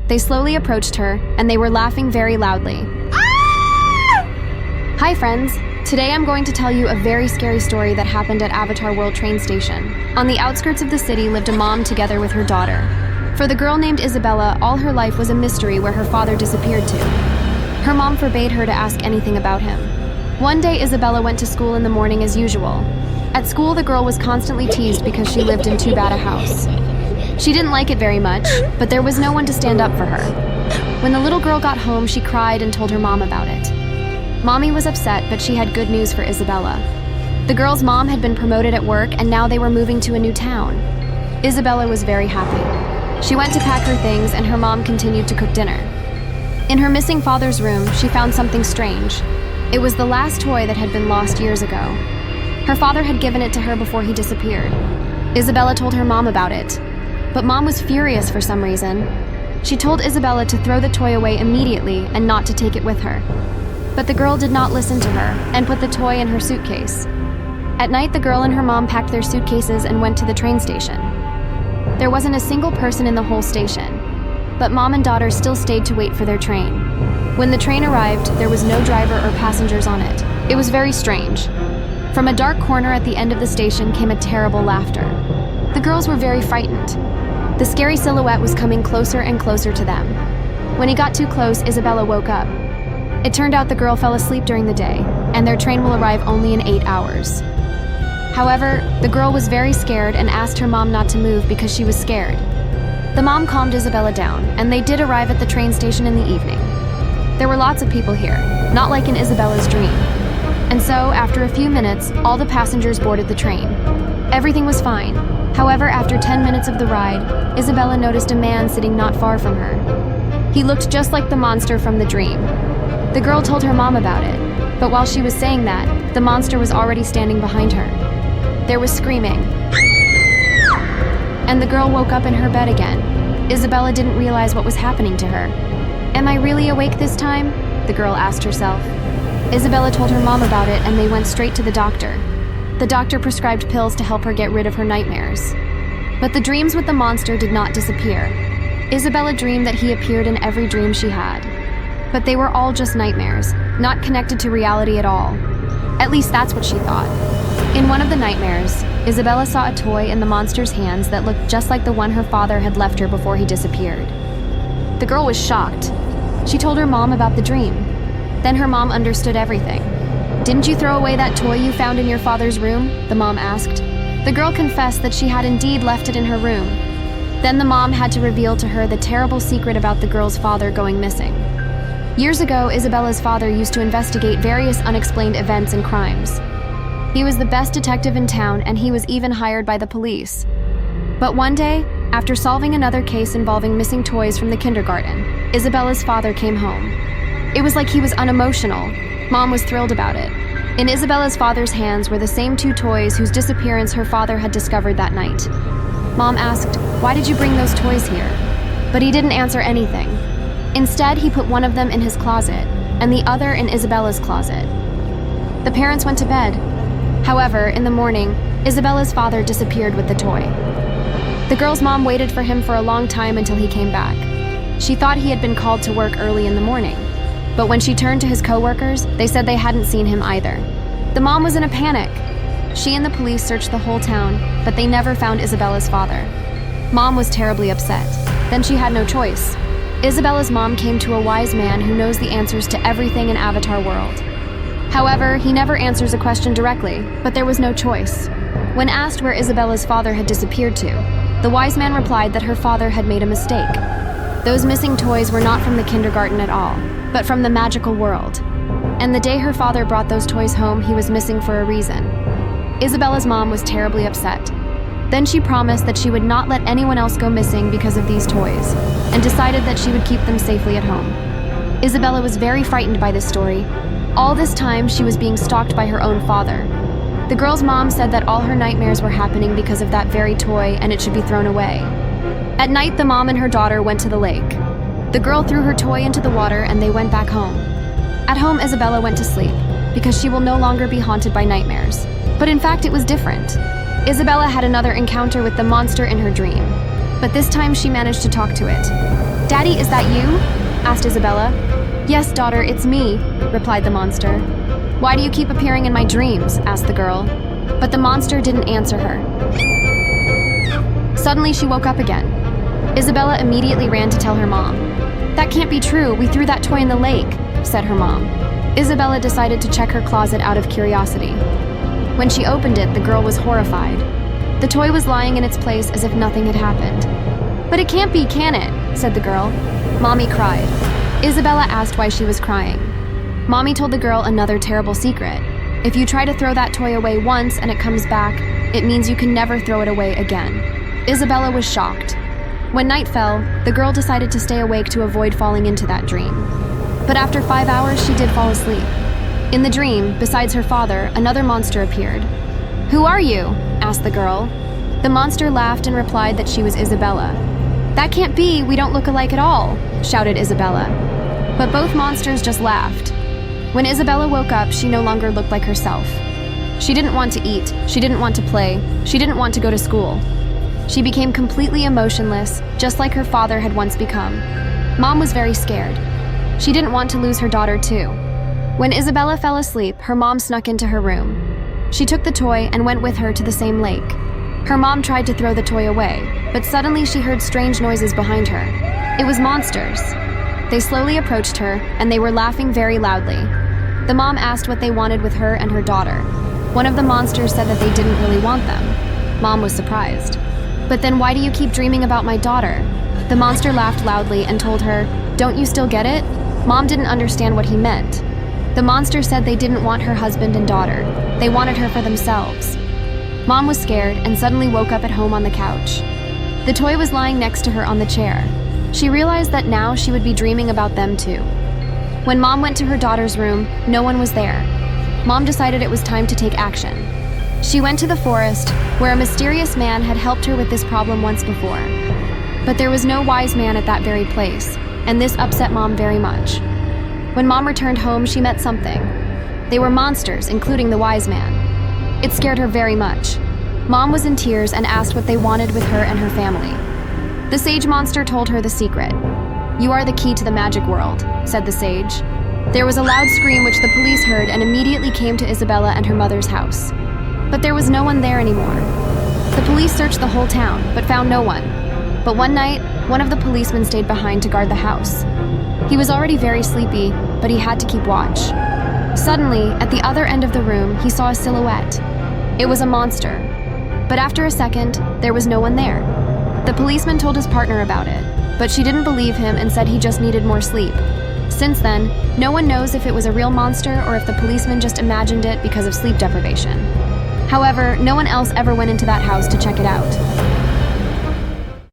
They slowly approached her, and they were laughing very loudly. Hi friends! Today I'm going to tell you a very scary story that happened at Avatar World train station. On the outskirts of the city lived a mom together with her daughter. For the girl named Isabella, all her life was a mystery where her father disappeared to. Her mom forbade her to ask anything about him. One day Isabella went to school in the morning as usual. At school, the girl was constantly teased because she lived in too bad a house. She didn't like it very much, but there was no one to stand up for her. When the little girl got home, she cried and told her mom about it. Mommy was upset, but she had good news for Isabella. The girl's mom had been promoted at work, and now they were moving to a new town. Isabella was very happy. She went to pack her things, and her mom continued to cook dinner. In her missing father's room, she found something strange. It was the last toy that had been lost years ago. Her father had given it to her before he disappeared. Isabella told her mom about it, but mom was furious for some reason. She told Isabella to throw the toy away immediately and not to take it with her. But the girl did not listen to her and put the toy in her suitcase. At night, the girl and her mom packed their suitcases and went to the train station. There wasn't a single person in the whole station, but mom and daughter still stayed to wait for their train. When the train arrived, there was no driver or passengers on it. It was very strange. From a dark corner at the end of the station came a terrible laughter. The girls were very frightened. The scary silhouette was coming closer and closer to them. When he got too close, Isabella woke up. It turned out the girl fell asleep during the day, and their train will arrive only in 8 hours. However, the girl was very scared and asked her mom not to move because she was scared. The mom calmed Isabella down, and they did arrive at the train station in the evening. There were lots of people here, not like in Isabella's dream. And so, after a few minutes, all the passengers boarded the train. Everything was fine. However, after 10 minutes of the ride, Isabella noticed a man sitting not far from her. He looked just like the monster from the dream. The girl told her mom about it, but while she was saying that, the monster was already standing behind her. There was screaming, and the girl woke up in her bed again. Isabella didn't realize what was happening to her. Am I really awake this time? The girl asked herself. Isabella told her mom about it, and they went straight to the doctor. The doctor prescribed pills to help her get rid of her nightmares. But the dreams with the monster did not disappear. Isabella dreamed that he appeared in every dream she had. But they were all just nightmares, not connected to reality at all. At least that's what she thought. In one of the nightmares, Isabella saw a toy in the monster's hands that looked just like the one her father had left her before he disappeared. The girl was shocked. She told her mom about the dream. Then her mom understood everything. "Didn't you throw away that toy you found in your father's room?" the mom asked. The girl confessed that she had indeed left it in her room. Then the mom had to reveal to her the terrible secret about the girl's father going missing. Years ago, Isabella's father used to investigate various unexplained events and crimes. He was the best detective in town, and he was even hired by the police. But one day, after solving another case involving missing toys from the kindergarten, Isabella's father came home. It was like he was unemotional. Mom was thrilled about it. In Isabella's father's hands were the same 2 toys whose disappearance her father had discovered that night. Mom asked, "Why did you bring those toys here?" But he didn't answer anything. Instead, he put one of them in his closet, and the other in Isabella's closet. The parents went to bed. However, in the morning, Isabella's father disappeared with the toy. The girl's mom waited for him for a long time until he came back. She thought he had been called to work early in the morning. But when she turned to his co-workers, they said they hadn't seen him either. The mom was in a panic. She and the police searched the whole town, but they never found Isabella's father. Mom was terribly upset. Then she had no choice. Isabella's mom came to a wise man who knows the answers to everything in Avatar World. However, he never answers a question directly, but there was no choice. When asked where Isabella's father had disappeared to, the wise man replied that her father had made a mistake. Those missing toys were not from the kindergarten at all, but from the magical world. And the day her father brought those toys home, he was missing for a reason. Isabella's mom was terribly upset. Then she promised that she would not let anyone else go missing because of these toys, and decided that she would keep them safely at home. Isabella was very frightened by this story. All this time, she was being stalked by her own father. The girl's mom said that all her nightmares were happening because of that very toy, and it should be thrown away. At night, the mom and her daughter went to the lake. The girl threw her toy into the water, and they went back home. At home, Isabella went to sleep, because she will no longer be haunted by nightmares. But in fact, it was different. Isabella had another encounter with the monster in her dream, but this time she managed to talk to it. "Daddy, is that you?" asked Isabella. "Yes, daughter, it's me," replied the monster. "Why do you keep appearing in my dreams?" asked the girl. But the monster didn't answer her. Suddenly, she woke up again. Isabella immediately ran to tell her mom. "That can't be true, we threw that toy in the lake," said her mom. Isabella decided to check her closet out of curiosity. When she opened it, the girl was horrified. The toy was lying in its place as if nothing had happened. "But it can't be, can it?" said the girl. Mommy cried. Isabella asked why she was crying. Mommy told the girl another terrible secret. If you try to throw that toy away once and it comes back, it means you can never throw it away again. Isabella was shocked. When night fell, the girl decided to stay awake to avoid falling into that dream. But after 5 hours, she did fall asleep. In the dream, besides her father, another monster appeared. "Who are you?" asked the girl. The monster laughed and replied that she was Isabella. "That can't be, we don't look alike at all," shouted Isabella. But both monsters just laughed. When Isabella woke up, she no longer looked like herself. She didn't want to eat, she didn't want to play, she didn't want to go to school. She became completely emotionless, just like her father had once become. Mom was very scared. She didn't want to lose her daughter too. When Isabella fell asleep, her mom snuck into her room. She took the toy and went with her to the same lake. Her mom tried to throw the toy away, but suddenly she heard strange noises behind her. It was monsters. They slowly approached her, and they were laughing very loudly. The mom asked what they wanted with her and her daughter. One of the monsters said that they didn't really want them. Mom was surprised. "But then why do you keep dreaming about my daughter?" The monster laughed loudly and told her, "Don't you still get it?" Mom didn't understand what he meant. The monster said they didn't want her husband and daughter. They wanted her for themselves. Mom was scared and suddenly woke up at home on the couch. The toy was lying next to her on the chair. She realized that now she would be dreaming about them too. When Mom went to her daughter's room, no one was there. Mom decided it was time to take action. She went to the forest, where a mysterious man had helped her with this problem once before. But there was no wise man at that very place, and this upset Mom very much. When Mom returned home, she met something. They were monsters, including the wise man. It scared her very much. Mom was in tears and asked what they wanted with her and her family. The sage monster told her the secret. "You are the key to the magic world," said the sage. There was a loud scream which the police heard and immediately came to Isabella and her mother's house. But there was no one there anymore. The police searched the whole town, but found no one. But one night, one of the policemen stayed behind to guard the house. He was already very sleepy, but he had to keep watch. Suddenly, at the other end of the room, he saw a silhouette. It was a monster. But after a second, there was no one there. The policeman told his partner about it, but she didn't believe him and said he just needed more sleep. Since then, no one knows if it was a real monster or if the policeman just imagined it because of sleep deprivation. However, no one else ever went into that house to check it out.